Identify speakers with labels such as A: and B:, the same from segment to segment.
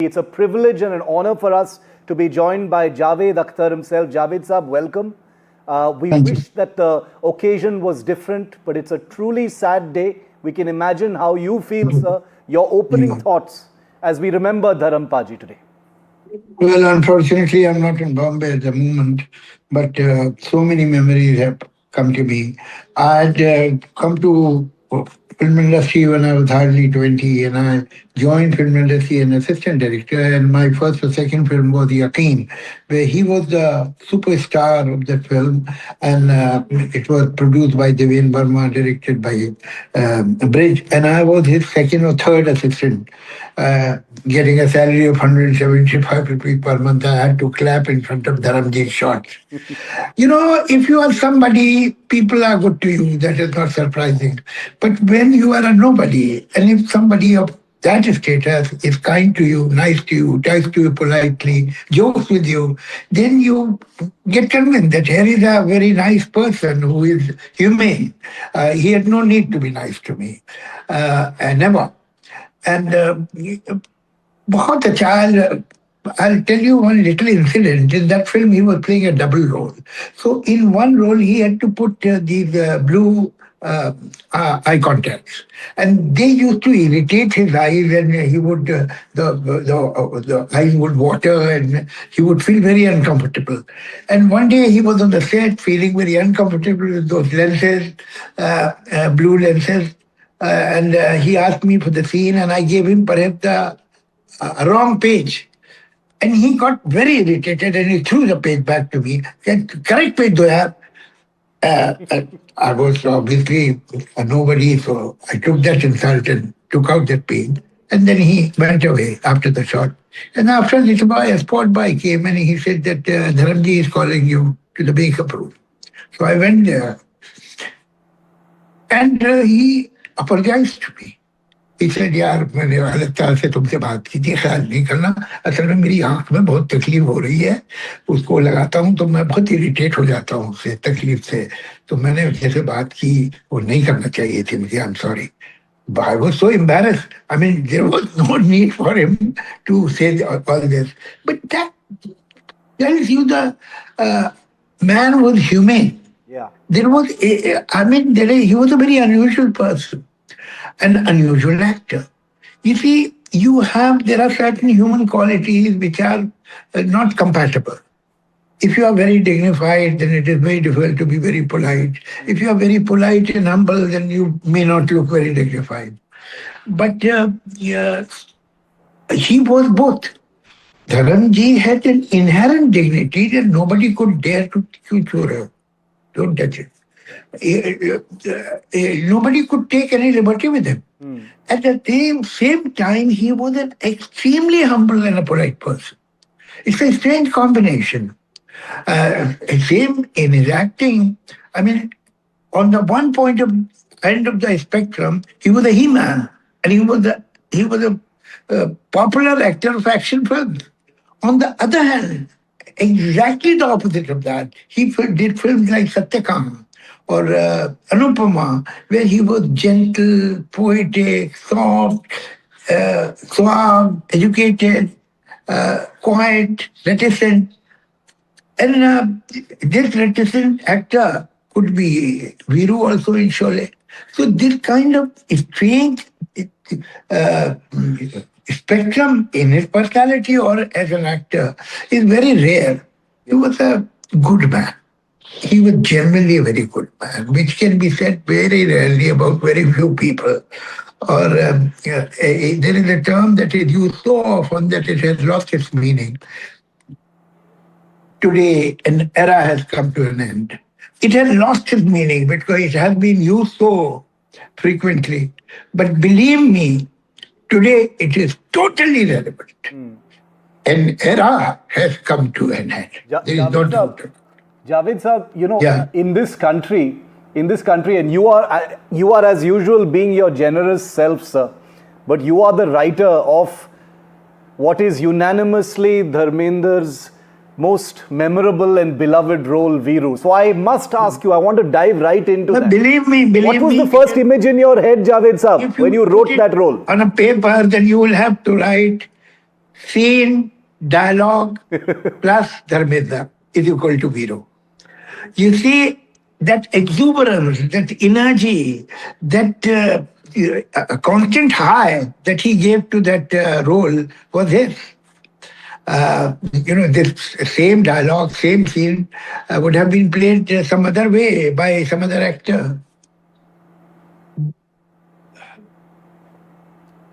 A: It's a privilege and an honor for us to be joined by Javed Akhtar himself. Javed Saab, welcome. We wish that the occasion was different, but it's a truly sad day. We can imagine how you feel, sir. Your opening thoughts as we remember Dharampaji today.
B: Well, unfortunately, I'm not in Bombay at the moment, but so many memories have come to me. I'd come to film industry when I was hardly 20, and I joined film industry as an assistant director, and my first or second film was Yaqeen, where he was the superstar of the film, and it was produced by Devin Verma, directed by Bridge, and I was his second or third assistant. Getting a salary of 175 rupees per month, I had to clap in front of Dharamji's shots. You know, if you are somebody, people are good to you. That is not surprising. But when you are a nobody, and if somebody of that status is kind to you, nice to you, talks to you politely, jokes with you, then you get convinced that here is a very nice person who is humane. He had no need to be nice to me. Never. And बहुत अच्छा. I'll tell you one little incident. In that film, he was playing a double role. So in one role, he had to put these blue eye contacts, and they used to irritate his eyes, and he would the eyes would water, and he would feel very uncomfortable. And one day he was on the set, feeling very uncomfortable with those lenses, blue lenses, and he asked me for the scene, and I gave him perhaps the wrong page. And he got very irritated, and he threw the page back to me. Said, correct page do yaar. I was obviously a nobody, so I took that insult and took out that page. And then he went away after the shot. And after a little while, a sport boy came, and he said that Dharamji is calling you to the makeup room. So I went there, and he apologized to me. He said, यार मैंने अलग तरह से तुमसे बात की थी, ख्याल नहीं करना. असल में मेरी आंख में बहुत तकलीफ हो रही है, उसको लगाता हूँ तो मैं बहुत इरिटेट हो जाता हूँ उससे तकलीफ से, तो मैंने जैसे बात की वो नहीं करना चाहिए थी मुझे. I'm sorry. But I was so embarrassed. I mean, there was no need for him to say all this. But that tells you the man was humane.
A: Yeah.
B: There was, he was a very unusual person. An unusual actor. You see, there are certain human qualities which are not compatible. If you are very dignified, then it is very difficult to be very polite. If you are very polite and humble, then you may not look very dignified. But he was both. Dharamji had an inherent dignity that nobody could dare to her. Don't touch it. Nobody could take any liberty with him. At the same time, he was an extremely humble and a polite person. It's a strange combination. Same in his acting. I mean, on the one end of the spectrum, he was a Hema, and he was a popular actor of action films. On the other hand, exactly the opposite of that, he did films like Satyakam or Anupama, where he was gentle, poetic, soft, suave, educated, quiet, reticent. And this reticent actor could be Veeru also in Sholay. So this kind of strange spectrum in his personality or as an actor is very rare. He was a good man. He was genuinely a very good man, which can be said very rarely about very few people. Or there is a term that is used so often that it has lost its meaning. Today, an era has come to an end. It has lost its meaning because it has been used so frequently. But believe me, today it is totally relevant. An era has come to an end. There is no doubt.
A: Javed Saab, you know, in this country, and you are as usual being your generous self, sir, but you are the writer of what is unanimously Dharmendra's most memorable and beloved role, Veeru. So I must ask you, I want to dive right into that.
B: Believe me.
A: What was the first image in your head, Javed Saab, when you wrote that role?
B: On a paper, then you will have to write scene, dialogue plus Dharmendra is equal to Veeru. You see, that exuberance, that energy, that constant high that he gave to that role was his. This same dialogue, same scene would have been played some other way by some other actor.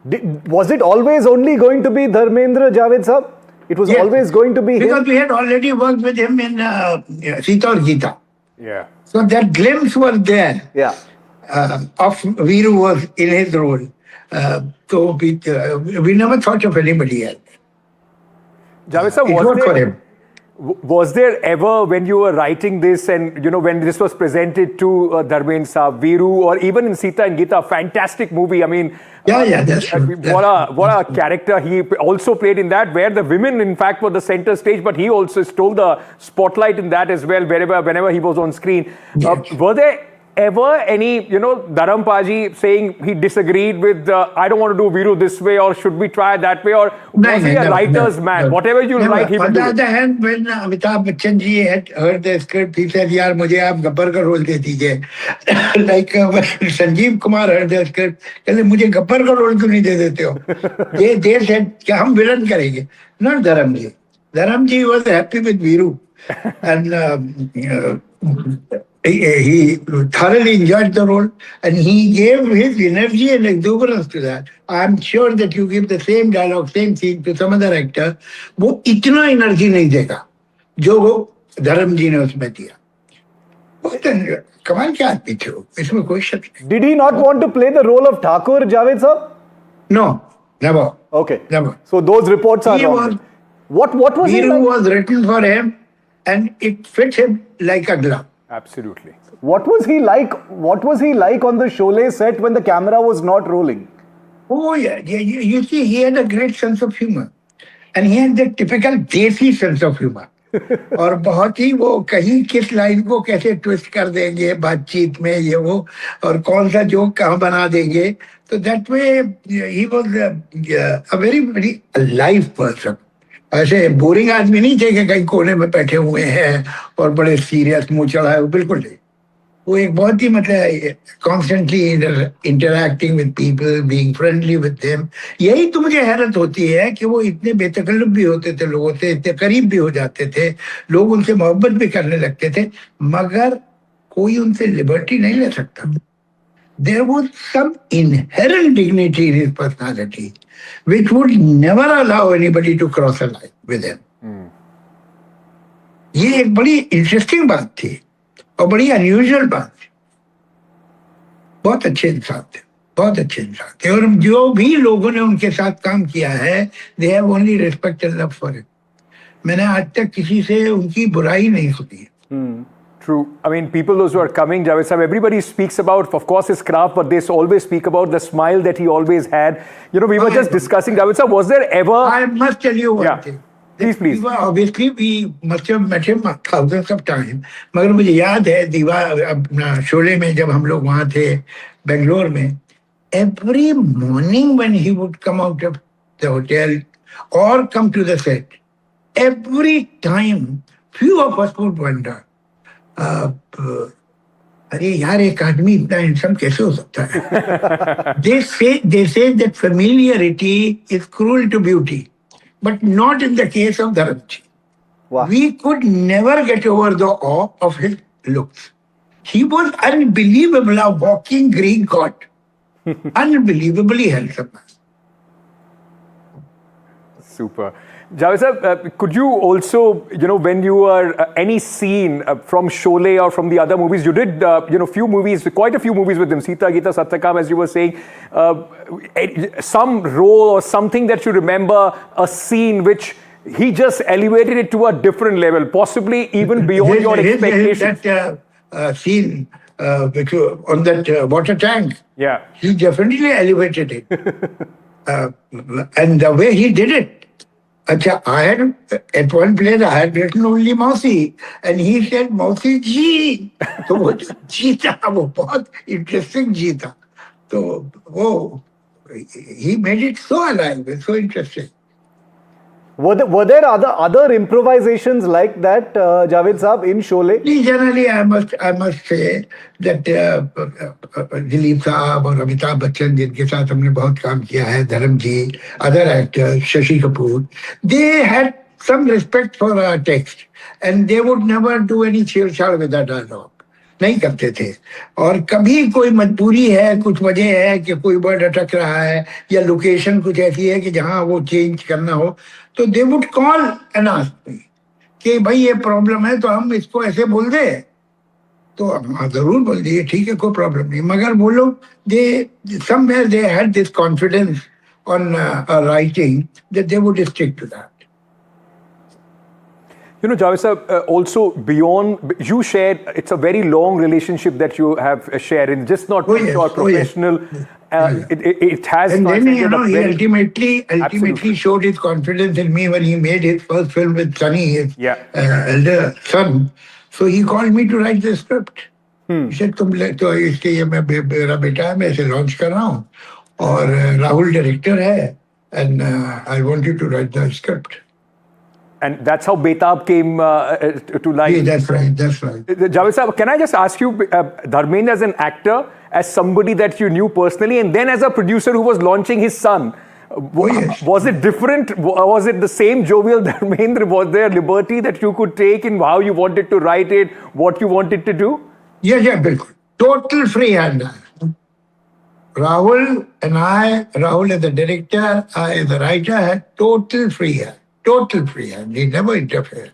A: Was it always only going to be Dharmendra, Javed Sahab? It was always going to be
B: because
A: him?
B: we had already worked with him in Sita or Gita.
A: Yeah.
B: So that glimpse was there.
A: Yeah.
B: Of Veeru was in his role. So we never thought of anybody else.
C: Javed sir, was there ever, when you were writing this and when this was presented to Dharmendra Saab, Veeru, or even in Sita and Gita, fantastic movie. I mean,
B: that's true.
C: What a character he also played in that, where the women in fact were the center stage, but he also stole the spotlight in that as well, whenever he was on screen.
B: Yes.
C: Were there ever any, Dharam Paji saying he disagreed with, I don't want to do Veeru this way, or should we try that way, or was he a writer's man? Whatever you write, he will do.
B: On the other hand, when Amitabh Bachchan ji had heard the script, he said, "Yaar, mujhe aap Gabbar ka role de dijiye." Like when Sanjeev Kumar heard the script, कहले मुझे गब्बर का role क्यों नहीं दे देते हो? They said कि हम villain करेंगे. Not Dharam ji. Dharam ji was happy with Veeru, and he thoroughly enjoyed the role, and he gave his energy and exuberance to that. I'm sure that you give the same dialogue, same scene to some other actor, वो इतना energy नहीं देगा जो वो धर्म जी ने उसमें दिया. कमाल के आदमी थे वो, इसमें कोई शक नहीं.
A: Did he not want to play the role of Thakur, Javed sir?
B: No, never.
A: Okay.
B: Never.
A: So those reports are wrong. What was he like?
B: Veeru was written for him, and it fit him like a glove.
C: Absolutely.
A: What was he like? What was he like on the Sholay set when the camera was not rolling?
B: Oh yeah. You see, he had a great sense of humor, and he had the typical desi sense of humor. और बहुत ही वो कहीं किस line को कैसे twist कर देंगे बातचीत में ये वो, और कौन सा जोक कहाँ बना देंगे. तो that way he was a very alive person. ऐसे बोरिंग आदमी नहीं थे कि कहीं कोने में बैठे हुए हैं और बड़े सीरियस मुंह चढ़ाए, बिल्कुल नहीं. वो एक बहुत ही constantly interacting with people, being friendly with them. यही तो मुझे हैरत होती है कि वो इतने बेतकल्लुफ भी होते थे लोगों से, इतने करीब भी हो जाते थे, लोग उनसे मोहब्बत भी करने लगते थे, मगर कोई उनसे लिबर्टी नहीं ले सकता. There was some inherent dignity in his personality which would never allow anybody to cross a line with him. ये एक बड़ी इंटरेस्टिंग बात थी और बड़ी अनयूजुअल बात थी. बहुत अच्छे इंसान थे, बहुत अच्छे इंसान थे, और जो भी लोगों ने उनके साथ काम किया है, they have only respect and love for him. मैंने आज तक किसी से उनकी बुराई नहीं सुनी.
C: True. I mean, people, those who are coming, Javed Sahab, everybody speaks about, of course, his craft, but they always speak about the smile that he always had. We were just discussing, Javed Sahab, was there ever...
B: I must tell you one thing.
C: Please.
B: Obviously, we must have met him thousands of times. मगर मुझे याद है अपना शोले में जब हम लोग वहाँ थे बेंगलोर में, every morning when he would come out of the hotel or come to the set, every time few of us would wonder, अरे यार एक आदमी इतना हैंडसम कैसे हो सकता है? They say that familiarity is cruel to beauty, but not in the case of Dharamji.
A: Wow.
B: We could never get over the awe of his looks. He was unbelievable, a walking Greek god. Unbelievably handsome.
C: Super. Javed sir, could you also, when you were any scene from Sholay or from the other movies, you did, few movies, quite a few movies with him, Sita, Gita, Satyakam, as you were saying, some role or something that you remember, a scene which he just elevated it to a different level, possibly even beyond your expectations.
B: That scene which on that water tank,
C: yeah,
B: he definitely elevated it. And the way he did it, I had at one place I had written only Mausi, and he said Mausi ji. तो वो जी था, वो बहुत interesting जी था. तो वो he made it so alive and so interesting.
A: Were there other improvisations like that, Javed Saab, in Sholay?
B: Generally, I must say that Dilip साहब और अमिताभ बच्चन जिनके साथ हमने बहुत काम किया है, धर्म जी, other actors, Shashi Kapoor, they had some respect for our text and they would never do any छेड़छाड़ with our dialogue. नहीं करते थे. और कभी कोई मजबूरी है, कुछ वजह है कि कोई वर्ड अटक रहा है या लोकेशन कुछ ऐसी है कि जहां वो चेंज करना हो, तो they would call and ask me कि भाई ये प्रॉब्लम है तो हम इसको ऐसे बोल दे, तो हाँ जरूर बोल दिए, ठीक है, कोई प्रॉब्लम नहीं. मगर वो लोग they somewhere they had this confidence on writing that they would stick to that.
C: You know, Javed sir, also beyond, you shared, it's a very long relationship that you have shared, and just not your professional. It has.
B: And then, you know, he ultimately
C: Absolutely.
B: showed his confidence in me when he made his first film with Sunny, his elder son. So he called me to write the script. He said, तो इसके ये मेरा बेटा है, मैं इसे launch कर रहा हूँ और राहुल डायरेक्टर है, and I want you to write the script.
C: And that's how Betab came to life.
B: Yeah, that's right.
C: Javed sir, can I just ask you, Dharmendra as an actor, as somebody that you knew personally, and then as a producer who was launching his son, was it different? Was it the same jovial Dharmendra? Was there liberty that you could take in how you wanted to write it, what you wanted to do?
B: Yeah, बिल्कुल. Total free hand. Rahul and I, Rahul as the director, I as the writer, had total free hand. Total free hand. He never interfered.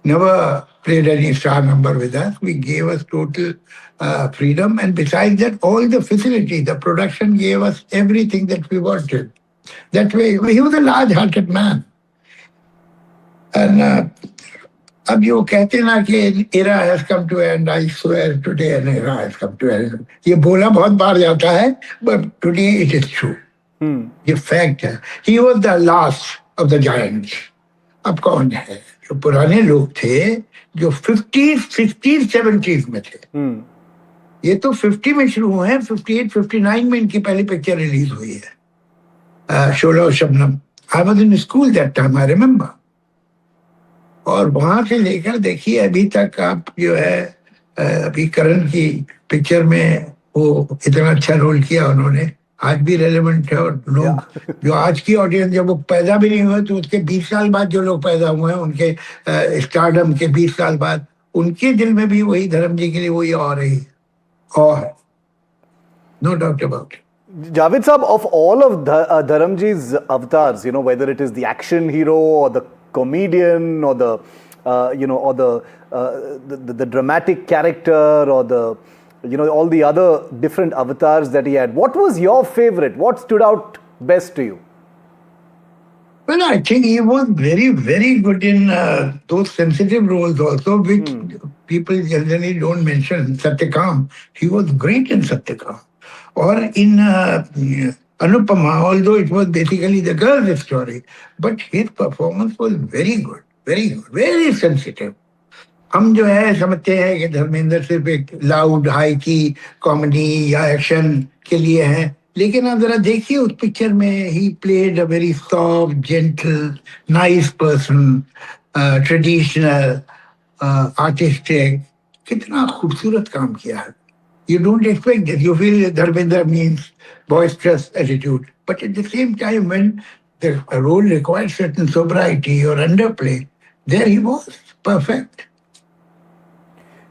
B: Never played any star number with us. We gave us total freedom. And besides that, all the facility, the production gave us everything that we wanted. That way, he was a large-hearted man. And अब ये वो कहते ना कि era has come to end, I swear today an era has come to end. ये बोला बहुत बार जाता है, but today it is true. ये fact है. He was the last of the giants. अब कौन है? जो पुराने लोग थे, जो 50s, 60s, 70s में थे. ये तो 50 में शुरू हुए हैं, 58, 59 में इनकी पहली पिक्चर रिलीज हुई है, शोला और Shabnam. I was in school that time, I remember. और वहां से लेकर देखिए अभी तक आप जो है, अभी करण की पिक्चर में वो इतना अच्छा रोल किया उन्होंने, आज भी रेलेवेंट है. और लोग जो आज की ऑडियंस, जब वो पैदा भी नहीं हुए तो उसके 20 साल बाद जो लोग पैदा हुए हैं, उनके स्टारडम के 20 साल बाद, उनके दिल में भी वही धर्म जी के लिए वही और रही, और no doubt about it.
A: Javed Saab, of all of Dharamji's avatars, you know, whether it is the action hero or the comedian or the, the dramatic character or the, all the other different avatars that he had, what was your favorite? What stood out best to you?
B: Well, I think he was very, very good in those sensitive roles also, which people generally don't mention. Satyakam, he was great in Satyakam. Or in Anupama, although it was basically the girl's story, but his performance was very good, very sensitive. हम जो है समझते हैं कि धर्मेंद्र सिर्फ एक loud high की comedy या एक्शन के लिए है, लेकिन आप जरा देखिए उस पिक्चर में he played a very soft, gentle, nice person, traditional, artistic. कितना खूबसूरत काम किया है. You don't expect this. You feel that Dharmendra means boisterous attitude. But at the same time, when the role required certain sobriety or underplay, there he was, perfect.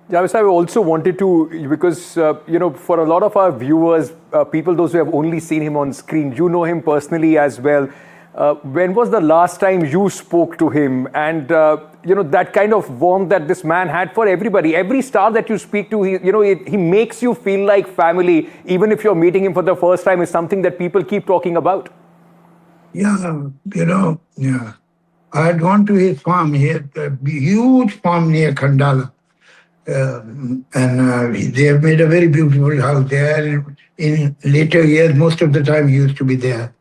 C: Javed, I also wanted to, because, for a lot of our viewers, people, those who have only seen him on screen, you know him personally as well. When was the last time you spoke to him? And, that kind of warmth that this man had for everybody. Every star that you speak to, he makes you feel like family, even if you're meeting him for the first time, is something that people keep talking about.
B: Yeah, I had gone to his farm. He had a huge farm near Khandala. And they have made a very beautiful house there. In later years, most of the time he used to be there.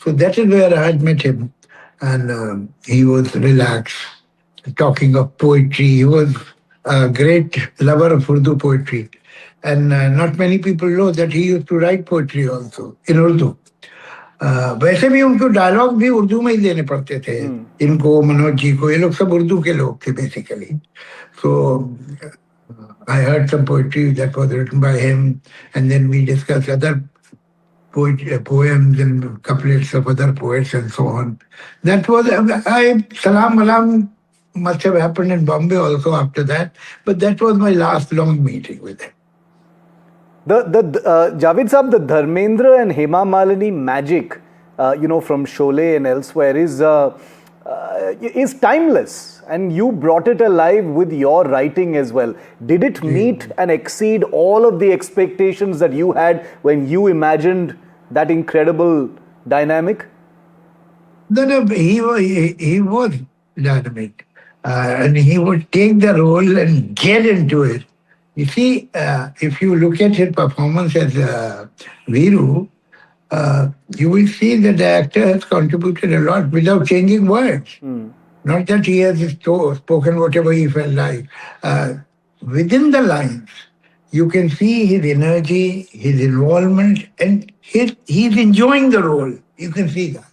B: So that is where I had met him. And he was relaxed, talking of poetry. He was a great lover of Urdu poetry. And not many people know that he used to write poetry also in Urdu. वैसे भी उनको dialogue भी उर्दू में ही देने पड़ते थे, इनको, मनोज जी को, ये लोग सब उर्दू के लोग थे basically. So I heard some poetry that was written by him, and then we discussed other poems and couplets of other poets and so on. That was, Salam Alam must have happened in Bombay also after that, but that was my last long meeting with him.
A: Javed Saab, the Dharmendra and Hema Malini magic, from Sholay and elsewhere is timeless, and you brought it alive with your writing as well. Did it meet and exceed all of the expectations that you had when you imagined that incredible dynamic?
B: No, he was dynamic, and he would take the role and get into it. You see, if you look at his performance as Veeru, you will see that the actor has contributed a lot without changing words. Not that he has spoken whatever he felt like. Within the lines, you can see his energy, his involvement, and he's enjoying the role. You can see that.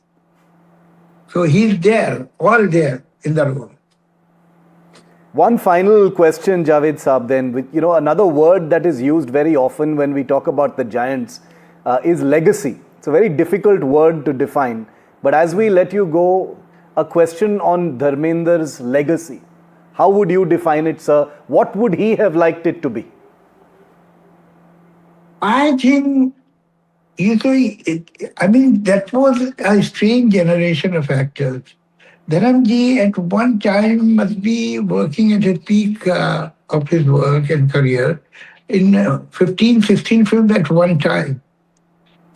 B: So he's there, all there in the role.
A: One final question, Javed Saab, then. Another word that is used very often when we talk about the giants is legacy. It's a very difficult word to define. But as we let you go, a question on Dharmendra's legacy. How would you define it, sir? What would he have liked it to be?
B: I think, that was a strange generation of actors. Dharamji at one time must be working at his peak of his work and career in 15, 16 films at one time.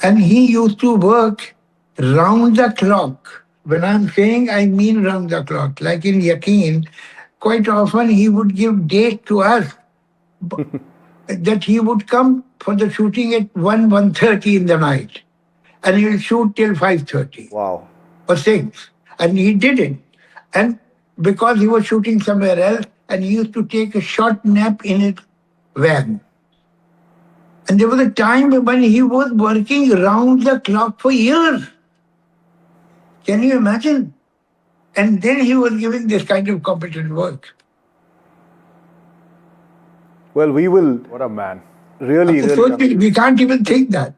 B: And he used to work round the clock. When I'm saying, I mean round the clock. Like in Yaqeen, quite often he would give date to us that he would come for the shooting at 1:30 in the night. And he will shoot till 5:30.
A: Wow.
B: Or 6. And he did it. And because he was shooting somewhere else, and he used to take a short nap in his van. And there was a time when he was working round the clock for years. Can you imagine? And then he was giving this kind of competent work.
A: Well, we will...
C: What a man.
A: Really.
B: We can't even think that.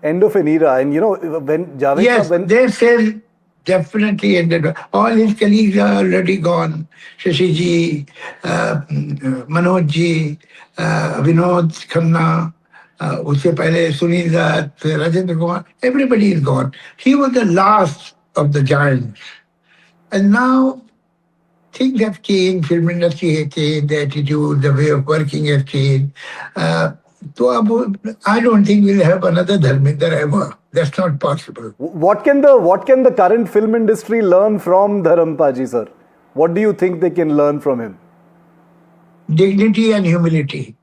A: End of an era. And when Javed...
B: Yes, they say definitely ended. All his colleagues are already gone. Shashi ji, Manoj ji, Vinod Khanna, usse pehle Sunil Dutt, Rajendra Kumar, everybody is gone. He was the last of the giants. And now things have changed, film industry has changed, the attitude, the way of working has changed. So I don't think we'll have another Dharmendra ever. That's not possible.
A: What can the current film industry learn from Dharampaji, sir? What do you think they can learn from him?
B: Dignity and humility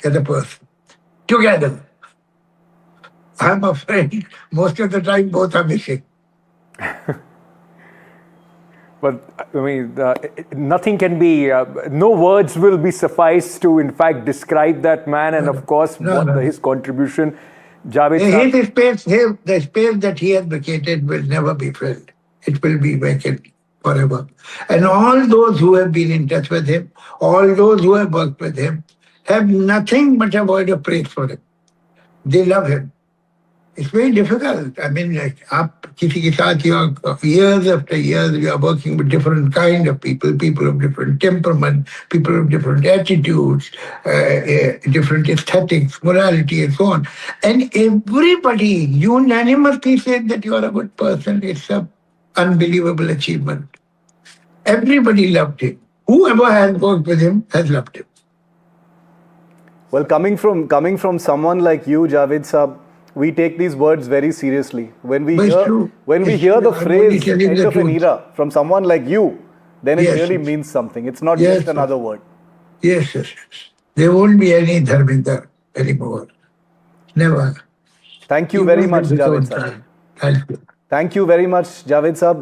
B: as a person. Together. I'm afraid most of the time both are missing.
C: But nothing can be, no words will be suffice to in fact describe that man, and of course his contribution. Javed
B: the space that he has vacated will never be filled. It will be vacant forever. And all those who have been in touch with him, all those who have worked with him, have nothing but a word of praise for him. They love him. It's very difficult. Years after years, you are working with different kind of people of different temperament, people of different attitudes, different aesthetics, morality, and so on. And everybody unanimously said that you are a good person. It's an unbelievable achievement. Everybody loved him. Whoever has worked with him has loved him.
A: Well, coming from someone like you, Javed Saab, we take these words very seriously. When we hear the phrase "end of an era" from someone like you, then it really means something. It's not just another word.
B: Yes. There won't be any Dharmendra anymore. Never.
A: Thank you very much, Javed Saab.
B: Thank you.
A: Thank you very much, Javed Saab.